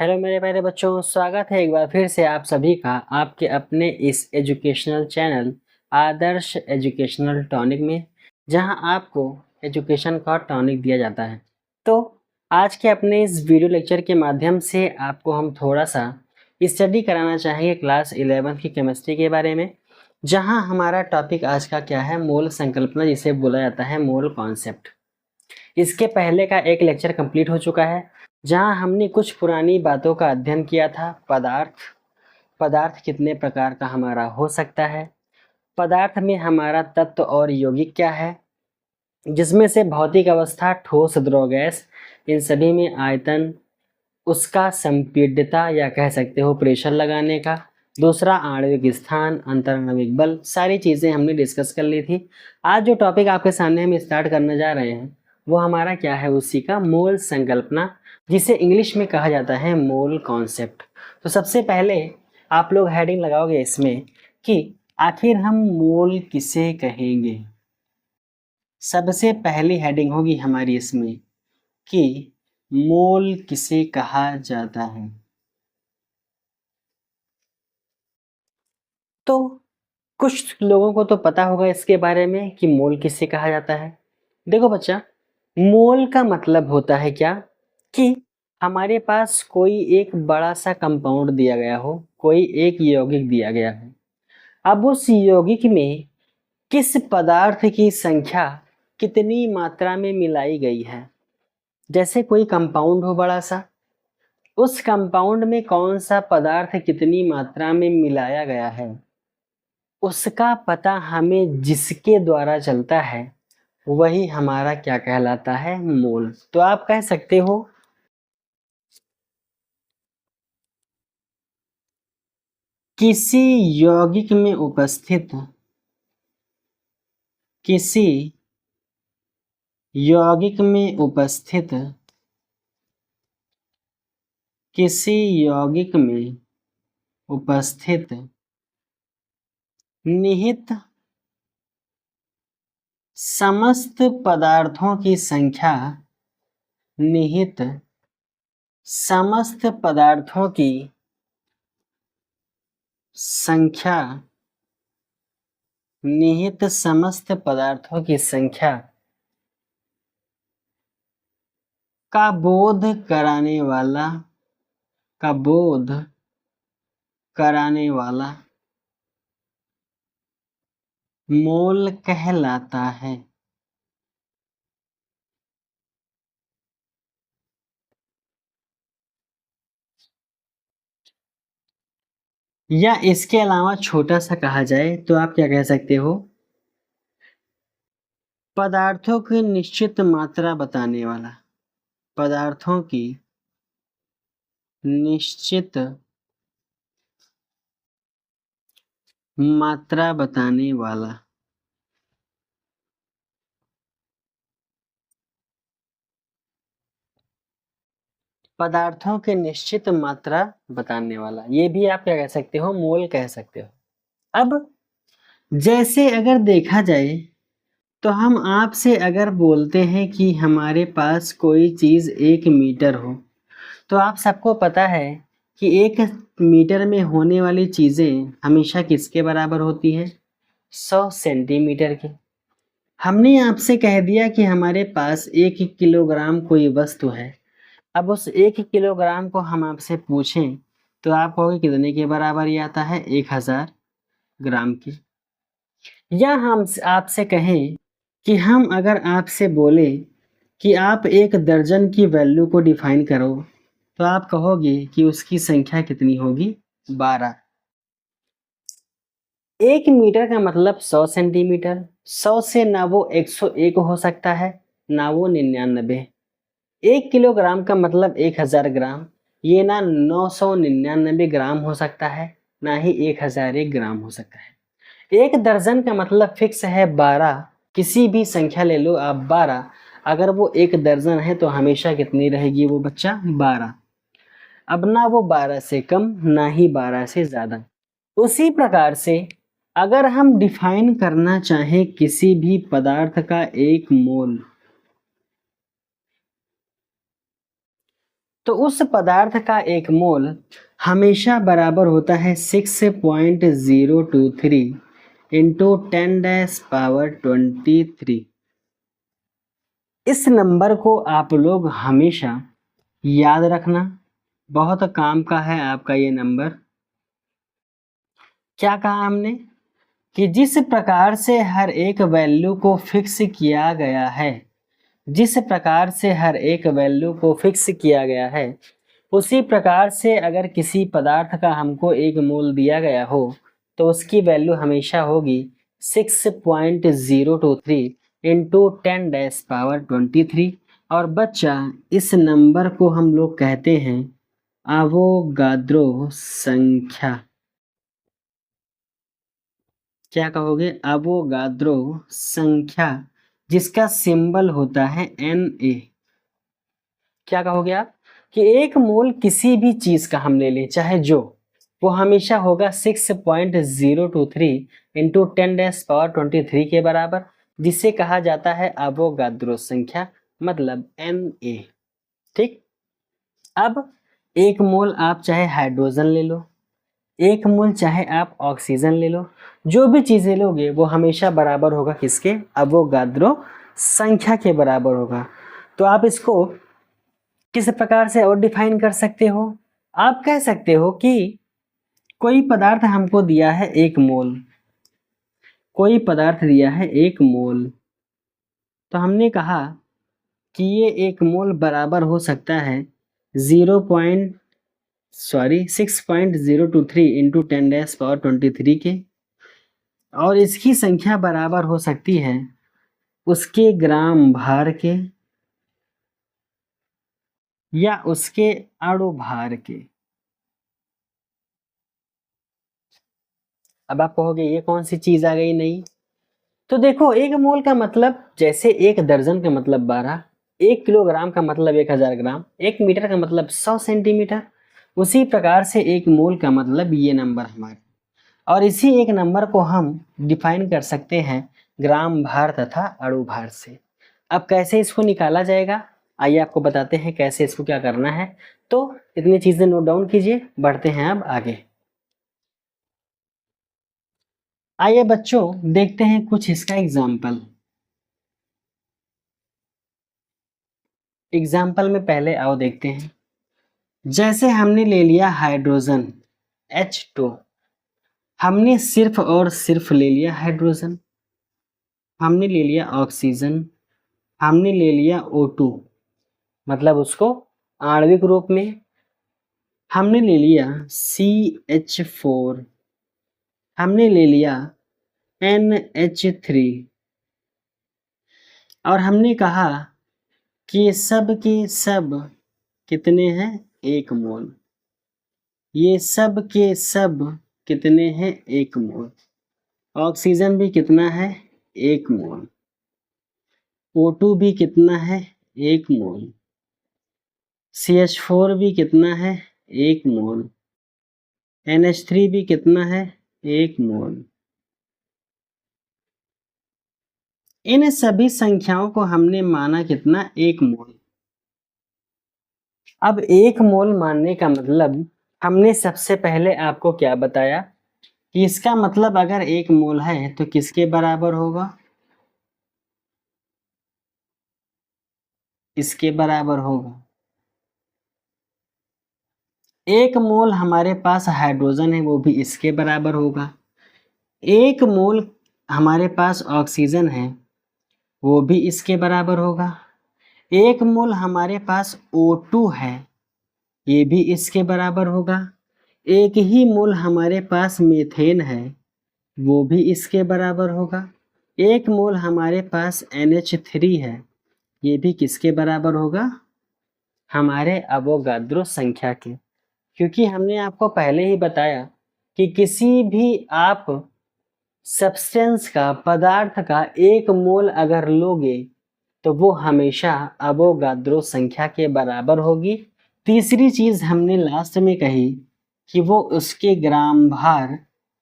Hello मेरे प्यारे बच्चों, स्वागत है एक बार फिर से आप सभी का आपके अपने इस एजुकेशनल चैनल आदर्श एजुकेशनल टॉनिक में, जहां आपको एजुकेशन का टॉनिक दिया जाता है। तो आज के अपने इस वीडियो लेक्चर के माध्यम से आपको हम थोड़ा सा स्टडी कराना चाहेंगे क्लास 11 की केमिस्ट्री के बारे में, जहां हमारा टॉपिक आज का क्या है, मोल संकल्पना, जिसे बोला जाता है मोल कॉन्सेप्ट। इसके पहले का एक लेक्चर कंप्लीट हो चुका है, जहां हमने कुछ पुरानी बातों का अध्ययन किया था। पदार्थ कितने प्रकार का हमारा हो सकता है, पदार्थ में हमारा तत्व और यौगिक क्या है, जिसमें से भौतिक अवस्था, ठोस, द्रव, गैस, इन सभी में आयतन, उसका संपीड्यता या कह सकते हो प्रेशर लगाने का, दूसरा आणविक स्थान, अंतराणविक बल, सारी चीज़ें हमने डिस्कस कर ली थी। आज जो टॉपिक आपके सामने हम स्टार्ट करने जा रहे हैं वो हमारा क्या है, उसी का मोल संकल्पना, जिसे इंग्लिश में कहा जाता है मोल कॉन्सेप्ट। तो सबसे पहले आप लोग हेडिंग लगाओगे इसमें कि आखिर हम मोल किसे कहेंगे। सबसे पहली हेडिंग होगी हमारी इसमें कि मोल किसे कहा जाता है। तो कुछ लोगों को तो पता होगा इसके बारे में कि मोल किसे कहा जाता है। देखो बच्चा, मोल का मतलब होता है क्या कि हमारे पास कोई एक बड़ा सा कंपाउंड दिया गया हो, कोई एक यौगिक दिया गया हो। अब उस यौगिक में किस पदार्थ की संख्या कितनी मात्रा में मिलाई गई है। जैसे कोई कंपाउंड हो बड़ा सा, उस कंपाउंड में कौन सा पदार्थ कितनी मात्रा में मिलाया गया है, उसका पता हमें जिसके द्वारा चलता है वही हमारा क्या कहलाता है, मोल। तो आप कह सकते हो किसी यौगिक में उपस्थित किसी यौगिक में उपस्थित किसी यौगिक में उपस्थित निहित समस्त पदार्थों की संख्या, निहित समस्त पदार्थों की संख्या, निहित समस्त पदार्थों की संख्या का बोध कराने वाला मोल कहलाता है। या इसके अलावा छोटा सा कहा जाए तो आप क्या कह सकते हो, पदार्थों की निश्चित मात्रा बताने वाला, पदार्थों की निश्चित मात्रा बताने वाला। पदार्थों की निश्चित मात्रा बताने वाला, ये भी आप क्या कह सकते हो, मोल कह सकते हो। अब जैसे अगर देखा जाए तो हम आपसे अगर बोलते हैं कि हमारे पास कोई चीज़ 1 मीटर हो, तो आप सबको पता है कि 1 मीटर में होने वाली चीज़ें हमेशा किसके बराबर होती हैं, 100 सेंटीमीटर के। हमने आपसे कह दिया कि हमारे पास 1 किलोग्राम कोई वस्तु है। अब उस 1 किलोग्राम को हम आपसे पूछें तो आप कहोगे कितने के बराबर ये आता है, 1000 ग्राम की। या हम आपसे कहें कि हम अगर आपसे बोले कि आप 1 दर्जन की वैल्यू को डिफाइन करो, तो आप कहोगे कि उसकी संख्या कितनी होगी, 12। 1 मीटर का मतलब 100 सेंटीमीटर, 100 से ना वो 101 हो सकता है ना वो 99। 1 किलोग्राम का मतलब 1000 ग्राम, ये ना 999 ग्राम हो सकता है ना ही 1001 ग्राम हो सकता है। 1 दर्जन का मतलब फिक्स है 12, किसी भी संख्या ले लो आप 12, अगर वो 1 दर्जन है तो हमेशा कितनी रहेगी वो बच्चा, 12। अब ना वो 12 से कम ना ही 12 से ज़्यादा। उसी प्रकार से अगर हम डिफाइन करना चाहें किसी भी पदार्थ का 1 मोल, तो उस पदार्थ का एक मोल हमेशा बराबर होता है 6.023 इंटू 10⁻23। इस नंबर को आप लोग हमेशा याद रखना, बहुत काम का है आपका ये नंबर। क्या कहा हमने कि जिस प्रकार से हर एक वैल्यू को फिक्स किया गया है, जिस प्रकार से हर एक वैल्यू को फिक्स किया गया है, उसी प्रकार से अगर किसी पदार्थ का हमको एक मोल दिया गया हो तो उसकी वैल्यू हमेशा होगी 6.023 इंटू 10⁻23। और बच्चा इस नंबर को हम लोग कहते हैं अवोगाद्रो संख्या। क्या कहोगे? अवोगाद्रो संख्या, जिसका सिंबल होता है Na। क्या कहोगे आप कि एक मोल किसी भी चीज का हम ले लें, चाहे जो, वो हमेशा होगा 6.023 इंटू 10⁻23 के बराबर, जिसे कहा जाता है अवोगाद्रो संख्या, मतलब Na। ठीक। अब एक मोल आप चाहे हाइड्रोजन ले लो, एक मोल चाहे आप ऑक्सीजन ले लो, जो भी चीजें लोगे वो हमेशा बराबर होगा किसके? अवोगाद्रो संख्या के बराबर होगा। तो आप इसको किस प्रकार से और डिफाइन कर सकते हो? आप कह सकते हो कि कोई पदार्थ हमको दिया है एक मोल, कोई पदार्थ दिया है एक मोल, तो हमने कहा कि ये एक मोल बराबर हो सकता है 6.023 इंटू 10⁻23 के, और इसकी संख्या बराबर हो सकती है उसके ग्राम भार के या उसके अणु भार के। अब आप कहोगे ये कौन सी चीज आ गई नई? तो देखो, एक मोल का मतलब जैसे एक दर्जन का मतलब 12, 1 किलोग्राम का मतलब 1000 ग्राम, 1 मीटर का मतलब 100 सेंटीमीटर, उसी प्रकार से एक मोल का मतलब ये नंबर हमारे। और इसी एक नंबर को हम डिफाइन कर सकते हैं ग्राम भार तथा अणु भार से। अब कैसे इसको निकाला जाएगा, आइए आपको बताते हैं कैसे इसको क्या करना है। तो इतनी चीजें नोट डाउन कीजिए, बढ़ते हैं अब आगे। आइए बच्चों देखते हैं कुछ इसका एग्जाम्पल। एग्जाम्पल में पहले आओ देखते हैं। जैसे हमने ले लिया हाइड्रोजन H2, हमने सिर्फ और सिर्फ ले लिया हाइड्रोजन, हमने ले लिया ऑक्सीजन, हमने ले लिया O2 मतलब उसको आणविक रूप में, हमने ले लिया CH4, हमने ले लिया NH3, और हमने कहा कि ये सब के सब कितने हैं? 1 मोल। ये सब के सब कितने हैं? 1 मोल। ऑक्सीजन भी कितना है? 1 मोल। O2 भी कितना है? 1 मोल। CH4 भी कितना है? 1 मोल। NH3 भी कितना है? 1 मोल। इन सभी संख्याओं को हमने माना कितना? 1 मोल। अब 1 मोल मानने का मतलब हमने सबसे पहले आपको क्या बताया कि इसका मतलब अगर 1 मोल है तो किसके बराबर होगा? इसके बराबर होगा। 1 मोल हमारे पास हाइड्रोजन है, वो भी इसके बराबर होगा। 1 मोल हमारे पास ऑक्सीजन है, वो भी इसके बराबर होगा। 1 मोल हमारे पास O2 है, ये भी इसके बराबर होगा। 1 ही मोल हमारे पास मीथेन है, वो भी इसके बराबर होगा। 1 मोल हमारे पास NH3 है, ये भी किसके बराबर होगा? हमारे अवोगाद्रो संख्या के। क्योंकि हमने आपको पहले ही बताया कि किसी भी आप सब्सटेंस का, पदार्थ का 1 मोल अगर लोगे तो वो हमेशा अवोगाद्रो संख्या के बराबर होगी। तीसरी चीज हमने लास्ट में कही कि वो उसके ग्राम भार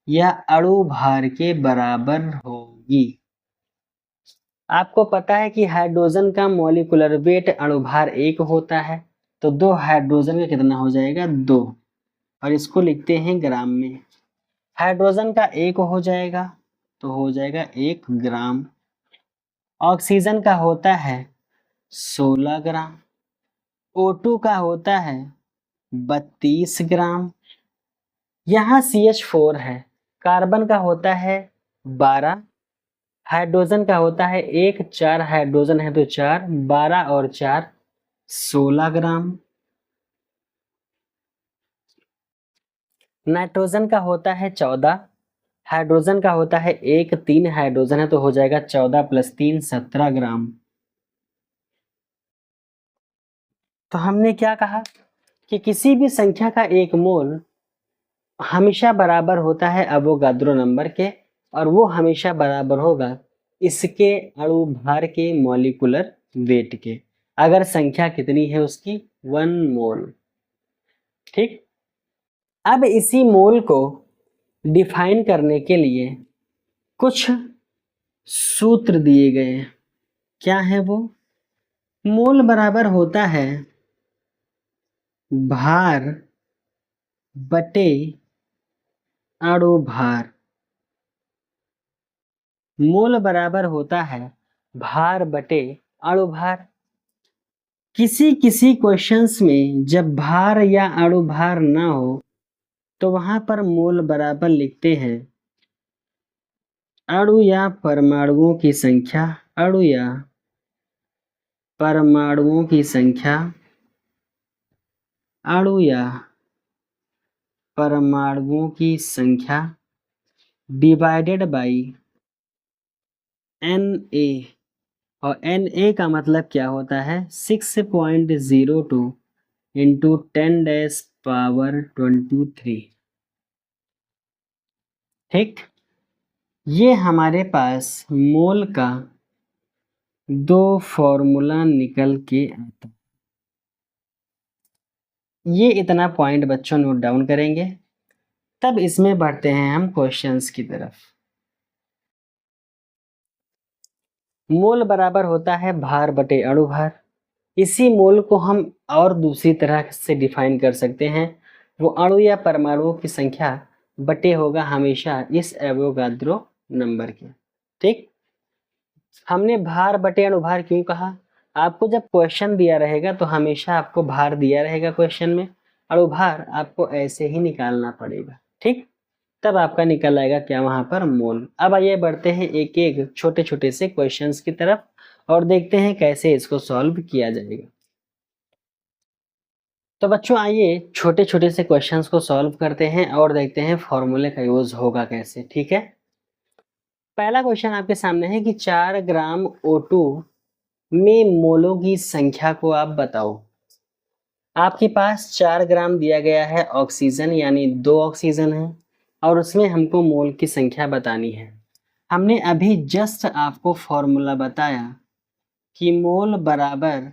या अणु भार के बराबर होगी। आपको पता है कि हाइड्रोजन का मॉलिक्यूलर वेट अणुभार 1 होता है, तो 2 हाइड्रोजन का कितना हो जाएगा 2, और इसको लिखते हैं ग्राम में। हाइड्रोजन का 1 हो जाएगा तो हो जाएगा 1 ग्राम। ऑक्सीजन का होता है 16 ग्राम। O2 का होता है 32 ग्राम। यहाँ CH4 है। कार्बन का होता है 12। हाइड्रोजन का होता है 1, 4 हाइड्रोजन है तो 4, 12 और 4 16 ग्राम। नाइट्रोजन का होता है 14। हाइड्रोजन का होता है 1, 3 हाइड्रोजन है तो हो जाएगा 14 + 3 17 ग्राम। तो हमने क्या कहा कि किसी भी संख्या का 1 मोल हमेशा बराबर होता है अवोगाद्रो नंबर के, और वो हमेशा बराबर होगा इसके अणु भार के मॉलिक्यूलर वेट के। अगर संख्या कितनी है उसकी 1 मोल। ठीक, अब इसी मोल को डिफाइन करने के लिए कुछ सूत्र दिए गए हैं। क्या है वो? मोल बराबर होता है भार बटे अणु भार। मोल बराबर होता है भार बटे अणु भार। किसी किसी क्वेश्चंस में जब भार या अणु भार ना हो तो वहां पर मोल बराबर लिखते हैं अणु या परमाणुओं की संख्या, अणु या परमाणुओं की संख्या, अणु या परमाणुओं की संख्या डिवाइडेड बाई Na, और Na का मतलब क्या होता है 6.02 इंटू 10⁻23। ठीक, ये हमारे पास मोल का 2 फॉर्मूला निकल के आता है। ये इतना पॉइंट बच्चों नोट डाउन करेंगे, तब इसमें बढ़ते हैं हम क्वेश्चंस की तरफ। मोल बराबर होता है भार बटे अणु भार। इसी मोल को हम और दूसरी तरह से डिफाइन कर सकते हैं, वो अणु या परमाणुओं की संख्या बटे होगा हमेशा इस एवोगाद्रो नंबर के। ठीक, हमने भार बटे अणु भार क्यों कहा? आपको जब क्वेश्चन दिया रहेगा तो हमेशा आपको भार दिया रहेगा क्वेश्चन में, अणु भार आपको ऐसे ही निकालना पड़ेगा। ठीक, तब आपका निकल आएगा क्या वहां पर मोल। अब आइए बढ़ते हैं एक एक छोटे छोटे से क्वेश्चंस की तरफ और देखते हैं कैसे इसको सॉल्व किया जाएगा। तो बच्चों आइए छोटे छोटे से क्वेश्चंस को सॉल्व करते हैं और देखते हैं फॉर्मूले का यूज होगा कैसे। ठीक है, पहला क्वेश्चन आपके सामने है कि 4 ग्राम O2 में मोलों की संख्या को आप बताओ। आपके पास 4 ग्राम दिया गया है ऑक्सीजन, यानी 2 ऑक्सीजन है, और उसमें हमको मोल की संख्या बतानी है। हमने अभी जस्ट आपको फॉर्मूला बताया कि मोल बराबर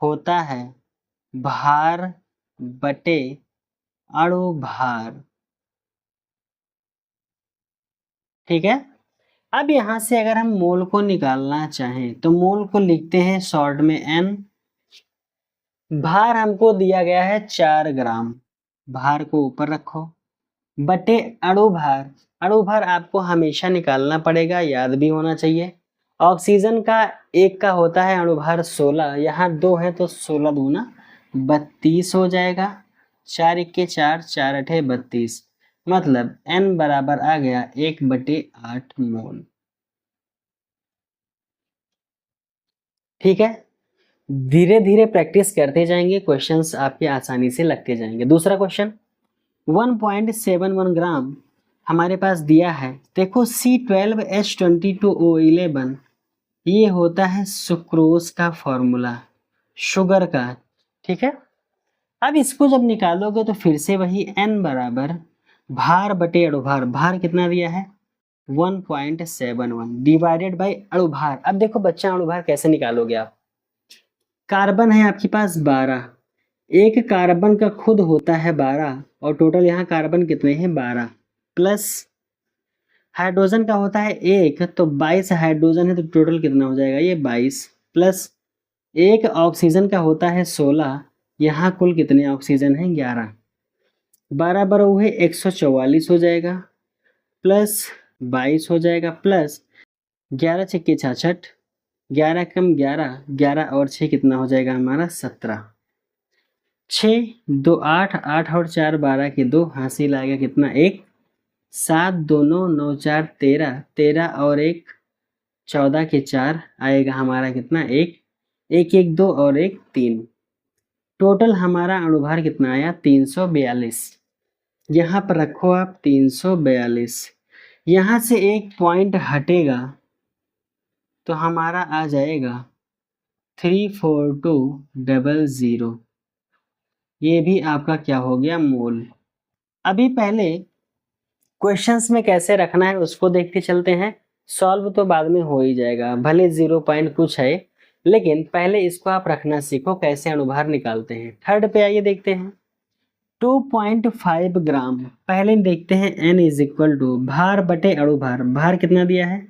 होता है भार बटे अणु भार। ठीक है, अब यहां से अगर हम मोल को निकालना चाहें तो मोल को लिखते हैं शॉर्ट में n। भार हमको दिया गया है 4 ग्राम, भार को ऊपर रखो, बटे अणु भार। अणु भार आपको हमेशा निकालना पड़ेगा, याद भी होना चाहिए। ऑक्सीजन का 1 का होता है अणु भार 16, यहाँ 2 है तो 16 दूना 32 हो जाएगा। 4 × 4, 4 × 8 32, मतलब n बराबर आ गया 1/8 मोल। ठीक है, धीरे धीरे प्रैक्टिस करते जाएंगे, क्वेश्चंस आपके आसानी से लगते जाएंगे। दूसरा क्वेश्चन 1.71 ग्राम हमारे पास दिया है। देखो C12H22O11 ये होता है सुक्रोज का फॉर्मूला, शुगर का। ठीक है, अब इसको जब निकालोगे तो फिर से वही n बराबर भार बटे अणु भार। भार कितना दिया है 1.71 डिवाइडेड बाई अणु भार। अब देखो बच्चा अणु भार कैसे निकालोगे आप? कार्बन है आपके पास 12, एक कार्बन का खुद होता है 12, और टोटल यहाँ कार्बन कितने हैं 12, प्लस हाइड्रोजन का होता है 1, तो 22 हाइड्रोजन है तो टोटल कितना हो जाएगा ये 22, प्लस एक ऑक्सीजन का होता है 16, यहाँ कुल कितने ऑक्सीजन हैं 11, 12 बार हुए 144 हो जाएगा, प्लस 22 हो जाएगा, प्लस 11 छक्के 66, 11 कम 11, 11 और 6 कितना हो जाएगा हमारा 17, 6 2 8, 8 और 4 12 के 2, हासिल आएगा कितना 1, 7 2 9, 9 4 13, 13 और 1 14 के 4 आएगा हमारा कितना 1, 1 1 2 और 1 3, टोटल हमारा अणुभार कितना आया 342। यहाँ पर रखो आप 342, यहाँ से एक पॉइंट हटेगा तो हमारा आ जाएगा 34200, ये भी आपका क्या हो गया मोल। अभी पहले क्वेश्चंस में कैसे रखना है उसको देखते चलते हैं, सॉल्व तो बाद में हो ही जाएगा, भले 0 पॉइंट कुछ है लेकिन पहले इसको आप रखना सीखो कैसे अणुभार निकालते हैं। थर्ड पे आइए देखते हैं 2.5 ग्राम। पहले देखते हैं n इज इक्वल टू भार बटे अणुभार, भार कितना दिया है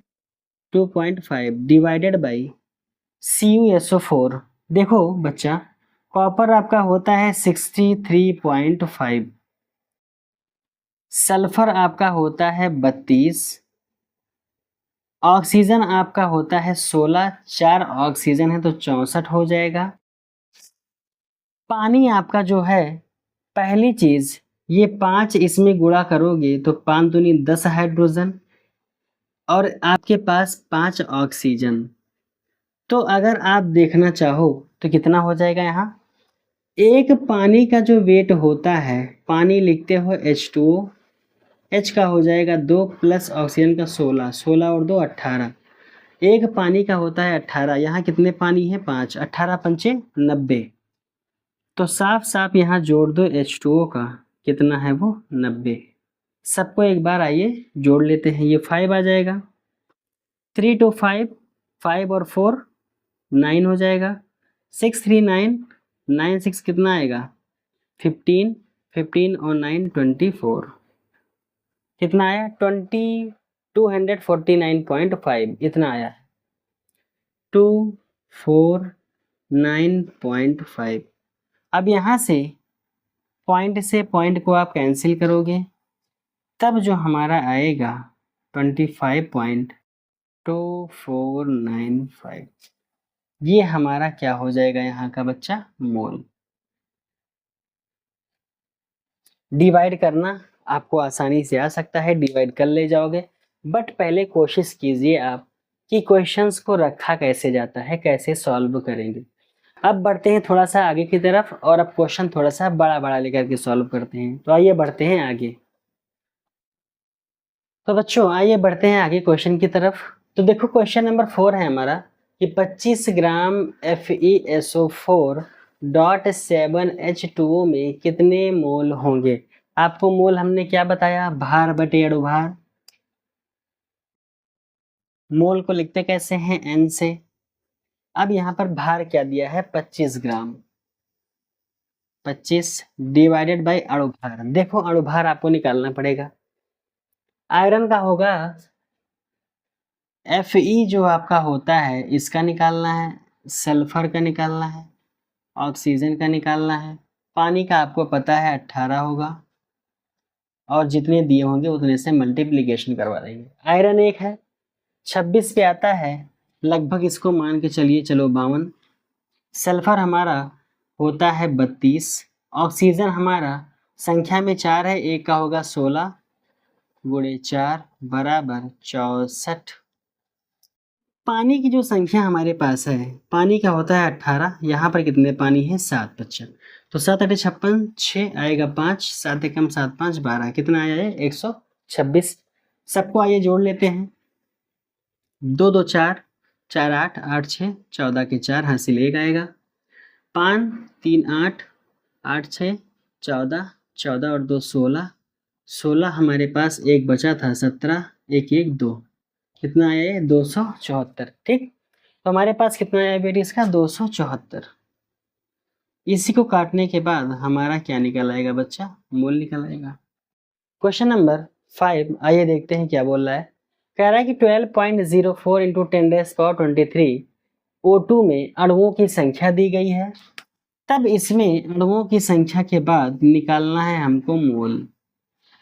2.5 डिवाइडेड बाई CuSO4। देखो बच्चा कॉपर आपका होता है 63.5, सल्फर आपका होता है 32, ऑक्सीजन आपका होता है 16, 4 ऑक्सीजन है तो 64 हो जाएगा। पानी आपका जो है पहली चीज ये 5 इसमें गुणा करोगे तो 5 दूनी 10 हाइड्रोजन और आपके पास 5 ऑक्सीजन। तो अगर आप देखना चाहो तो कितना हो जाएगा, यहाँ एक पानी का जो वेट होता है, पानी लिखते हो H2O, H का हो जाएगा 2 प्लस ऑक्सीजन का 16, 16 और 2 18, एक पानी का होता है 18, यहाँ कितने पानी है 5, 18 पंचे 90, तो साफ साफ यहाँ जोड़ दो H2O का कितना है वो 90। सबको एक बार आइए जोड़ लेते हैं, ये 5 आ जाएगा, 3 2 5, 5 और 4 9 हो जाएगा, 6 3 9, 9 6 कितना आएगा 15, 15 और 9 24, कितना आया 249.5, इतना आया 249.5। अब यहाँ से पॉइंट को आप कैंसिल करोगे तब जो हमारा आएगा 25.2495, ये हमारा क्या हो जाएगा यहाँ का बच्चा मोल। डिवाइड करना आपको आसानी से आ सकता है, डिवाइड कर ले जाओगे, बट पहले कोशिश कीजिए आप कि क्वेश्चंस को रखा कैसे जाता है, कैसे सॉल्व करेंगे। अब बढ़ते हैं थोड़ा सा आगे की तरफ और अब क्वेश्चन थोड़ा सा बड़ा बड़ा लेकर के सॉल्व करते हैं। तो आइए बढ़ते हैं आगे। तो बच्चों आइए बढ़ते हैं आगे क्वेश्चन की तरफ। तो देखो क्वेश्चन नंबर 4 है हमारा कि 25 ग्राम FeSO4.7H2O में कितने मोल होंगे। आपको मोल हमने क्या बताया, भार बटे अणुभार। मोल को लिखते कैसे हैं N से। अब यहाँ पर भार क्या दिया है 25 ग्राम, 25 डिवाइडेड बाई अणुभार। देखो अणुभार आपको निकालना पड़ेगा, आयरन का होगा Fe जो आपका होता है इसका निकालना है, सल्फर का निकालना है, ऑक्सीजन का निकालना है, पानी का आपको पता है 18 होगा और जितने दिए होंगे उतने से मल्टीप्लिकेशन करवा देंगे। आयरन 1 है 26 पे आता है लगभग, इसको मान के चलिए चलो 52। सल्फर हमारा होता है 32, ऑक्सीजन हमारा संख्या में 4 है, एक का होगा 16 गुणे 4 बराबर 64। पानी की जो संख्या हमारे पास है, पानी का होता है 18, यहाँ पर कितने पानी है 7 बच्चा, तो 7 8 56, 6 आएगा 5, 7 एकम 7 5 12, कितना आया है 126। सबको आइए जोड़ लेते हैं, 2 2 4, 4 8, 8 6 14 के 4, हासिल 1 आएगा, 5 3 8, 8 6 14, 14 और 2 16, 16 हमारे पास एक बचा था 17, 1 1 2, कितना आया है 274। ठीक, तो हमारे पास कितना आया बेटी इसका 274। इसी को काटने के बाद हमारा क्या निकल आएगा बच्चा, मोल निकल आएगा। क्वेश्चन नंबर 5 आइए देखते हैं क्या बोल रहा है। कह रहा है कि 12.04 × 10⁻23 O2 में अणुओं की संख्या दी गई है तब इसमें अणुओं की संख्या के बाद निकालना है हमको मोल।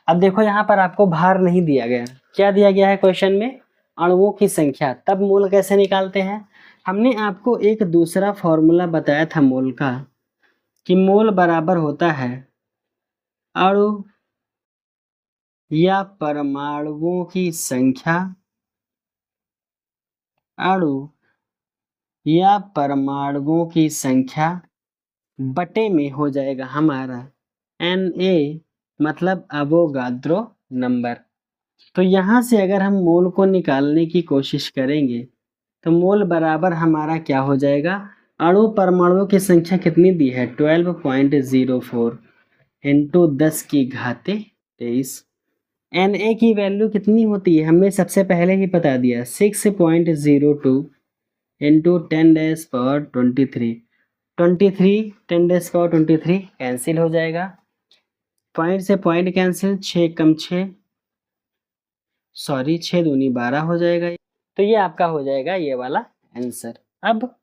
अब देखो यहाँ पर आपको भार नहीं दिया गया, क्या दिया गया है क्वेश्चन में? अणुओं की संख्या। तब मोल कैसे निकालते हैं? हमने आपको एक दूसरा फॉर्मूला बताया था मोल का, कि मोल बराबर होता है अणु या परमाणुओं की संख्या, अणु या परमाणुओं की संख्या बटे में हो जाएगा हमारा Na, मतलब अवोगाद्रो नंबर। तो यहाँ से अगर हम मोल को निकालने की कोशिश करेंगे तो मोल बराबर हमारा क्या हो जाएगा? अणु परमाणुओं की संख्या कितनी दी है? 12.04 इंटू 10 की घाते 23। Na की वैल्यू कितनी होती है? हमने सबसे पहले ही बता दिया, 6.02 इंटू 10⁻23। 23 10⁻23 कैंसिल हो जाएगा, पॉइंट से पॉइंट कैंसिल, 6 कम 6, सॉरी 6 दूनी 12 हो जाएगा। तो ये आपका हो जाएगा ये वाला आंसर। अब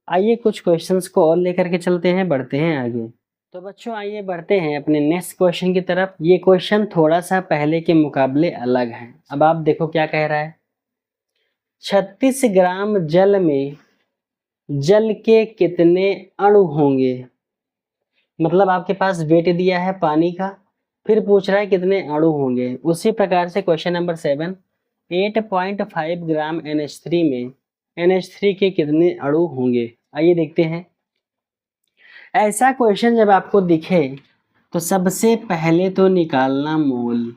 आइए कुछ क्वेश्चंस को और लेकर के चलते हैं, बढ़ते हैं आगे। तो बच्चों आइए बढ़ते हैं अपने नेक्स्ट क्वेश्चन की तरफ। ये क्वेश्चन थोड़ा सा पहले के मुकाबले अलग है। अब आप देखो क्या कह रहा है, 36 ग्राम जल में जल के कितने अणु होंगे? मतलब आपके पास वेट दिया है पानी का, फिर पूछ रहा है कितने अणु होंगे। उसी प्रकार से क्वेश्चन नंबर 7, 8.5 ग्राम NH3 में NH3 के कितने अणु होंगे? आइए देखते हैं। ऐसा क्वेश्चन जब आपको दिखे तो सबसे पहले तो निकालना मोल।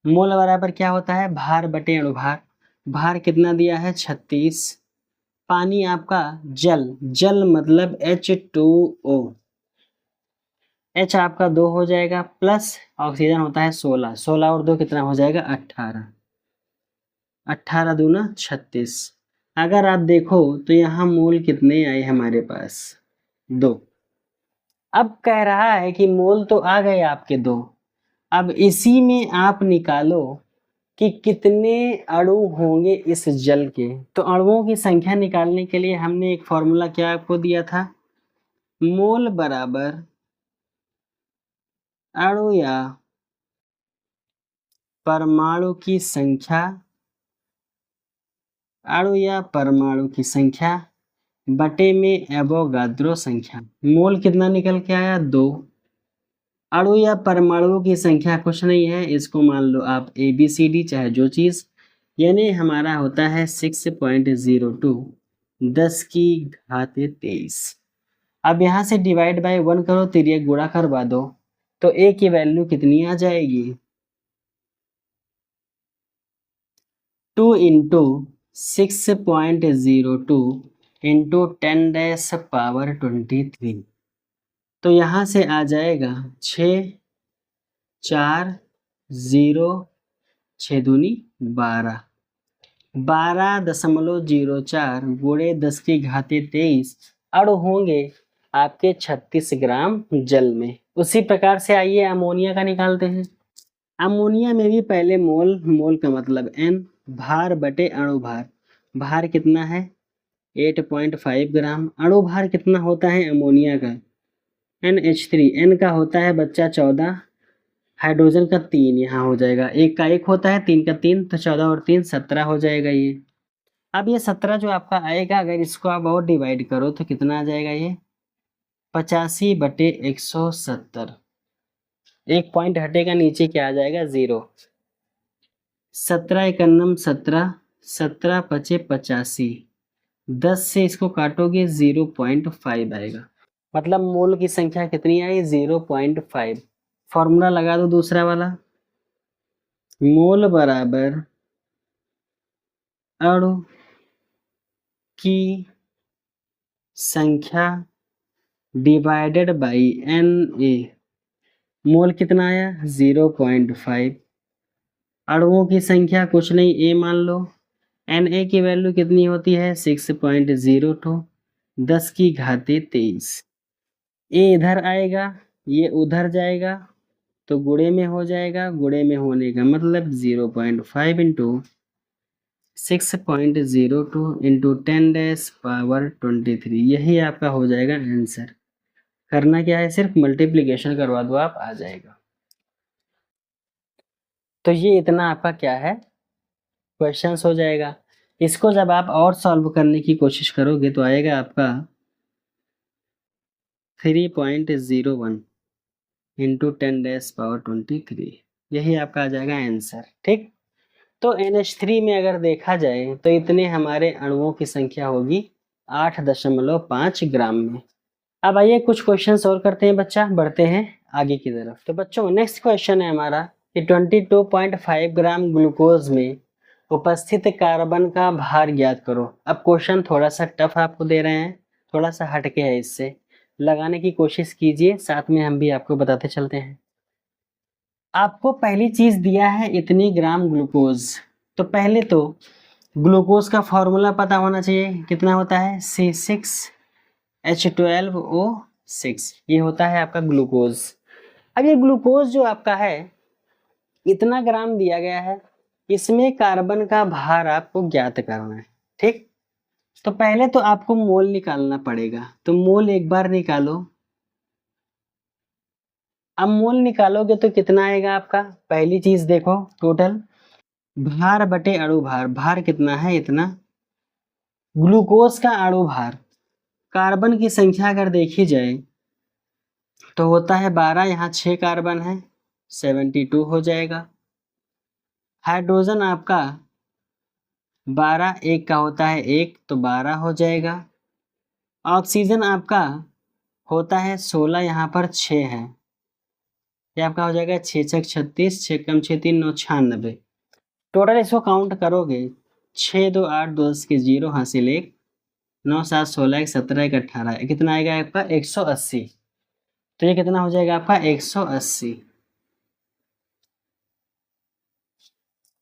मोल बराबर क्या होता है? भार बटे अणुभार। भार कितना दिया है? 36। पानी आपका जल, जल मतलब H2O, H आपका 2 हो जाएगा, प्लस ऑक्सीजन होता है 16, 16 और 2 कितना हो जाएगा? 18, 18 दूना 36। अगर आप देखो तो यहाँ मोल कितने आए हमारे पास? 2। अब कह रहा है कि मोल तो आ गए आपके 2, अब इसी में आप निकालो कि कितने अणु होंगे इस जल के। तो अणुओं की संख्या निकालने के लिए हमने एक फॉर्मूला क्या आपको दिया था? मोल बराबर अणु या परमाणु की संख्या, अणु या परमाणु की संख्या बटे में एवोगाद्रो संख्या। मोल कितना निकल के आया? 2। अणु या परमाणुओं की संख्या कुछ नहीं है, इसको मान लो आप ABCD चाहे जो चीज़, यानी हमारा होता है 6.02 10 की घाते 23। अब यहाँ से डिवाइड बाय 1 करो, तिर्यक गुणा करवा दो, तो A की वैल्यू कितनी आ जाएगी? 2 इंटू 6.02 इंटू 10⁻23। तो यहाँ से आ जाएगा 6 4 0 6 दूनी 12, 12.04 गुणे 10 की घाते 23 अणु होंगे आपके 36 ग्राम जल में। उसी प्रकार से आइए अमोनिया का निकालते हैं। अमोनिया में भी पहले मोल, मोल का मतलब N, भार बटे अणु भार। भार कितना है? 8.5 ग्राम। अणु भार कितना होता है अमोनिया का? NH3, N का होता है बच्चा 14, हाइड्रोजन का 3 यहाँ हो जाएगा, एक का 1 होता है, 3 का 3, तो 14 और 3 17 हो जाएगा ये। अब ये 17 जो आपका आएगा, अगर इसको आप और डिवाइड करो तो कितना आ जाएगा? ये 85/170। एक पॉइंट हटेगा, नीचे क्या आ जाएगा? 0। 17 एकन्नम 17, 17 पचे 85, 10 से इसको काटोगे 0.5 आएगा। मतलब मोल की संख्या कितनी आई? 0.5। फॉर्मूला लगा दो दूसरा वाला, मोल बराबर अणु की संख्या डिवाइडेड बाई Na। मोल कितना आया? 0.5। अणुओं की संख्या कुछ नहीं, A मान लो। Na की वैल्यू कितनी होती है? 6.02 10 की घाते 23। A इधर आएगा, ये उधर जाएगा, तो गुणे में हो जाएगा। गुणे में होने का मतलब 0.5 इंटू 6.02 इंटू 10⁻23, यही आपका हो जाएगा आंसर। करना क्या है, सिर्फ मल्टीप्लिकेशन करवा दो आप, आ जाएगा। तो ये इतना आपका क्या है, क्वेश्चंस हो जाएगा। इसको जब आप और सॉल्व करने की कोशिश करोगे तो आएगा आपका 3.01 इंटू 10⁻23, यही आपका आ जाएगा आंसर। ठीक, तो NH3 में अगर देखा जाए तो इतने हमारे अणुओं की संख्या होगी 8.5 ग्राम में। अब आइए कुछ क्वेश्चन और करते हैं बच्चा, बढ़ते हैं आगे की तरफ। तो बच्चों नेक्स्ट क्वेश्चन है हमारा कि 22.5 ग्राम ग्लूकोज में उपस्थित कार्बन का भार ज्ञात करो। अब क्वेश्चन थोड़ा सा टफ आपको दे रहे हैं, थोड़ा सा हटके है, इससे लगाने की कोशिश कीजिए, साथ में हम भी आपको बताते चलते हैं। आपको पहली चीज दिया है इतनी ग्राम ग्लूकोज, तो पहले तो ग्लूकोज का फॉर्मूला पता होना चाहिए, कितना होता है C6H12O6, ये होता है आपका ग्लूकोज। अब ये ग्लूकोज जो आपका है इतना ग्राम दिया गया है, इसमें कार्बन का भार आपको ज्ञात करना है। ठीक, तो पहले तो आपको मोल निकालना पड़ेगा, तो मोल एक बार निकालो। अब मोल निकालोगे तो कितना आएगा आपका, पहली चीज देखो टोटल भार बटे अणु भार, भार कितना है इतना, ग्लूकोज का अणु भार, कार्बन की संख्या अगर देखी जाए तो होता है 12, यहाँ 6 कार्बन है 72 हो जाएगा। हाइड्रोजन आपका 12, एक का होता है 1 तो 12 हो जाएगा। ऑक्सीजन आपका होता है 16, यहाँ पर 6 है, ये आपका हो जाएगा 6 6 36, 6 कम 6 3 9 96। टोटल इसको काउंट करोगे 6 2 8 2 10 के 0 हासिल 1, 9 7 16 1 17 1 18, कितना आएगा आपका 180। तो ये कितना हो जाएगा आपका 180।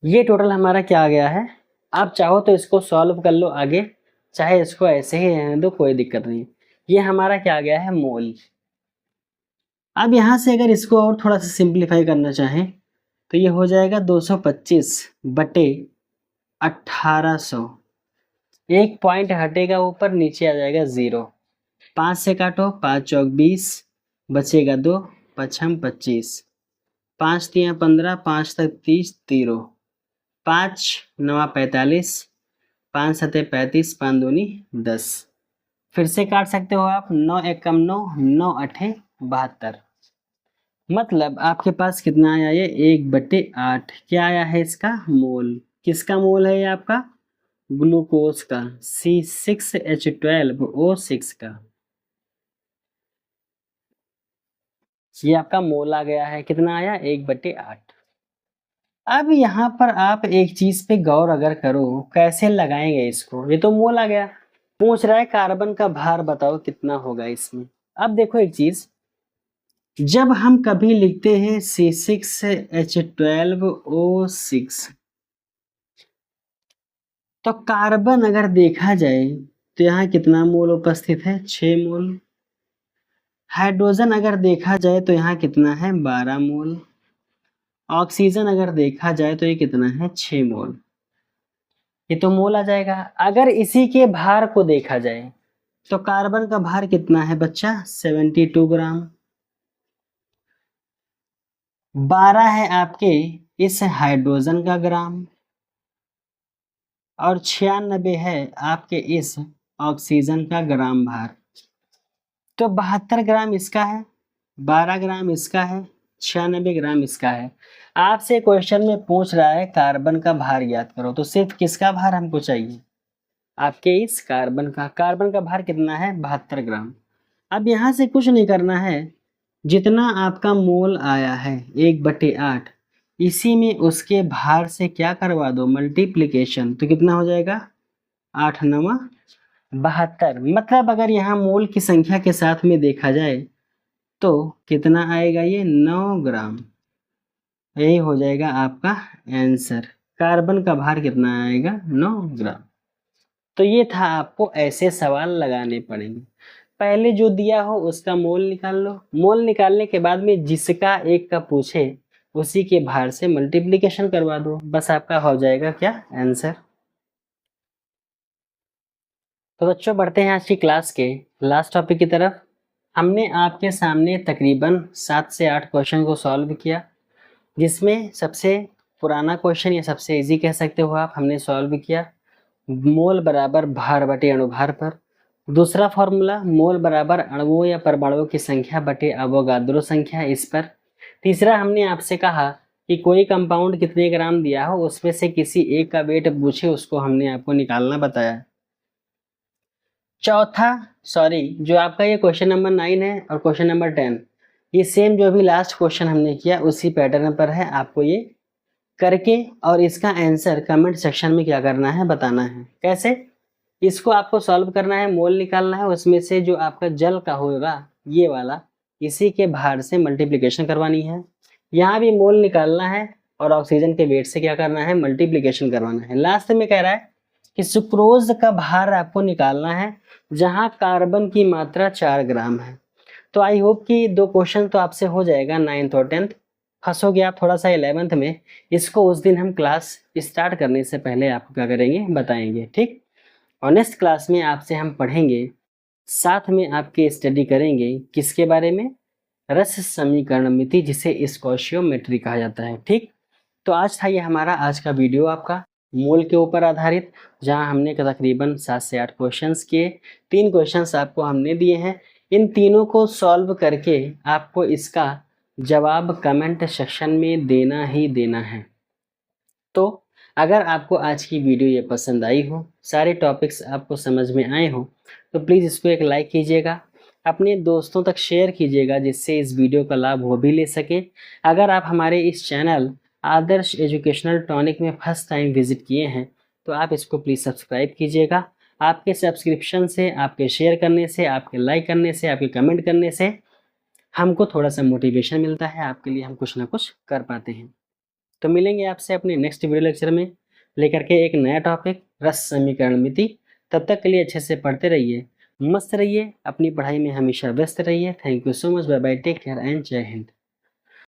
ये टोटल हमारा क्या आ गया है। आप चाहो तो इसको सॉल्व कर लो आगे, चाहे इसको ऐसे ही रहने दो, कोई दिक्कत नहीं। ये हमारा क्या आ गया है, मोल। अब यहाँ से अगर इसको और थोड़ा सा सिंप्लीफाई करना चाहें तो ये हो जाएगा 225 बटे 1800, एक पॉइंट हटेगा ऊपर, नीचे आ जाएगा 0, 5 से काटो, 5 चौक 20, बचेगा 2, 5 25, 5 3 15, 5 तक 30, 0, 5 9 45, 5 7 35, 5 दूनी 10। फिर से काट सकते हो आप, 9 1 कम 9, 9 8 72, मतलब आपके पास कितना आया, ये 1/8 क्या आया है इसका मोल। किसका मोल है ये आपका, ग्लूकोज का, C6H12O6 का, ये आपका मोल आ गया है। कितना आया, 1/8। अब यहाँ पर आप एक चीज पे गौर अगर करो, कैसे लगाएंगे इसको, ये तो मोल आ गया, पूछ रहा है कार्बन का भार बताओ कितना होगा इसमें। अब देखो एक चीज, जब हम कभी लिखते हैं C6H12O6 तो कार्बन अगर देखा जाए तो यहाँ कितना मोल उपस्थित है, 6 मोल। हाइड्रोजन अगर देखा जाए तो यहाँ कितना है, 12 मोल। ऑक्सीजन अगर देखा जाए तो ये कितना है, 6 मोल। ये तो मोल आ जाएगा। अगर इसी के भार को देखा जाए तो कार्बन का भार कितना है बच्चा, 72 ग्राम। 12 है आपके इस हाइड्रोजन का ग्राम और 96 है आपके इस ऑक्सीजन का ग्राम भार। तो 72 ग्राम इसका है, 12 ग्राम इसका है, 96 ग्राम इसका है। आपसे क्वेश्चन में पूछ रहा है कार्बन का भार ज्ञात करो, तो सिर्फ किसका भार हमको चाहिए, आपके इस कार्बन का। कार्बन का भार कितना है, 72 ग्राम। अब यहाँ से कुछ नहीं करना है, जितना आपका मोल आया है 1/8, इसी में उसके भार से क्या करवा दो, मल्टीप्लिकेशन, तो कितना हो जाएगा, 8 9 72। मतलब अगर यहाँ मोल की संख्या के साथ में देखा जाए तो कितना आएगा, ये 9 ग्राम। यही हो जाएगा आपका आंसर। कार्बन का भार कितना आएगा, 9 ग्राम। तो ये था, आपको ऐसे सवाल लगाने पड़ेंगे। पहले जो दिया हो उसका मोल निकाल लो, मोल निकालने के बाद में जिसका एक का पूछे उसी के भार से मल्टीप्लिकेशन करवा दो, बस आपका हो जाएगा क्या, आंसर। तो बच्चों बढ़ते हैं आज की क्लास के लास्ट टॉपिक की तरफ। हमने आपके सामने तकरीबन 7 से 8 क्वेश्चन को सॉल्व किया, जिसमें सबसे पुराना क्वेश्चन या सबसे इजी कह सकते हो आप, हमने सॉल्व किया मोल बराबर भार बटे अणुभार पर। दूसरा फॉर्मूला मोल बराबर अणुओं या परमाणुओं की संख्या बटे अवोगाद्रो संख्या, इस पर। तीसरा हमने आपसे कहा कि कोई कंपाउंड कितने ग्राम दिया हो उसमें से किसी एक का वेट पूछे, उसको हमने आपको निकालना बताया। चौथा जो आपका ये क्वेश्चन नंबर 9 है और क्वेश्चन नंबर 10, ये सेम जो भी लास्ट क्वेश्चन हमने किया उसी पैटर्न पर है। आपको ये करके और इसका आंसर कमेंट सेक्शन में क्या करना है, बताना है। कैसे? इसको आपको सॉल्व करना है, मोल निकालना है, उसमें से जो आपका जल का होगा ये वाला, इसी के भार से मल्टीप्लिकेशन करवानी है। यहाँ भी मोल निकालना है और ऑक्सीजन के वेट से क्या करना है, मल्टीप्लिकेशन करवाना है। लास्ट में कह रहा है कि सुक्रोज का भार आपको निकालना है जहाँ कार्बन की मात्रा 4 ग्राम है। तो आई होप कि 2 क्वेश्चन तो आपसे हो जाएगा 9th और 10th। फंसोगे आप थोड़ा सा 11th में, इसको उस दिन हम क्लास स्टार्ट करने से पहले आपको क्या करेंगे, बताएंगे, ठीक। और नेक्स्ट क्लास में आपसे हम पढ़ेंगे, साथ में आपके स्टडी करेंगे किसके बारे में, रस समीकरणमिति, जिसे स्टोइचियोमेट्री कहा जाता है, ठीक। तो आज था ये हमारा आज का वीडियो आपका मोल के ऊपर आधारित, जहां हमने तकरीबन 7 से 8 क्वेश्चंस किए। 3 क्वेश्चंस आपको हमने दिए हैं, इन तीनों को सॉल्व करके आपको इसका जवाब कमेंट सेक्शन में देना ही देना है। तो अगर आपको आज की वीडियो ये पसंद आई हो, सारे टॉपिक्स आपको समझ में आए हो, तो प्लीज़ इसको एक लाइक कीजिएगा, अपने दोस्तों तक शेयर कीजिएगा, जिससे इस वीडियो का लाभ वो भी ले सके। अगर आप हमारे इस चैनल आदर्श एजुकेशनल टॉनिक में फर्स्ट टाइम विजिट किए हैं तो आप इसको प्लीज़ सब्सक्राइब कीजिएगा। आपके सब्सक्रिप्शन से, आपके शेयर करने से, आपके लाइक करने से, आपके कमेंट करने से हमको थोड़ा सा मोटिवेशन मिलता है, आपके लिए हम कुछ ना कुछ कर पाते हैं। तो मिलेंगे आपसे अपने नेक्स्ट वीडियो लेक्चर में लेकर के एक नया टॉपिक, रस समीकरणमिति। तब तक के लिए अच्छे से पढ़ते रहिए, मस्त रहिए, अपनी पढ़ाई में हमेशा व्यस्त रहिए। Thank you so much, bye bye, take care and जय हिंद।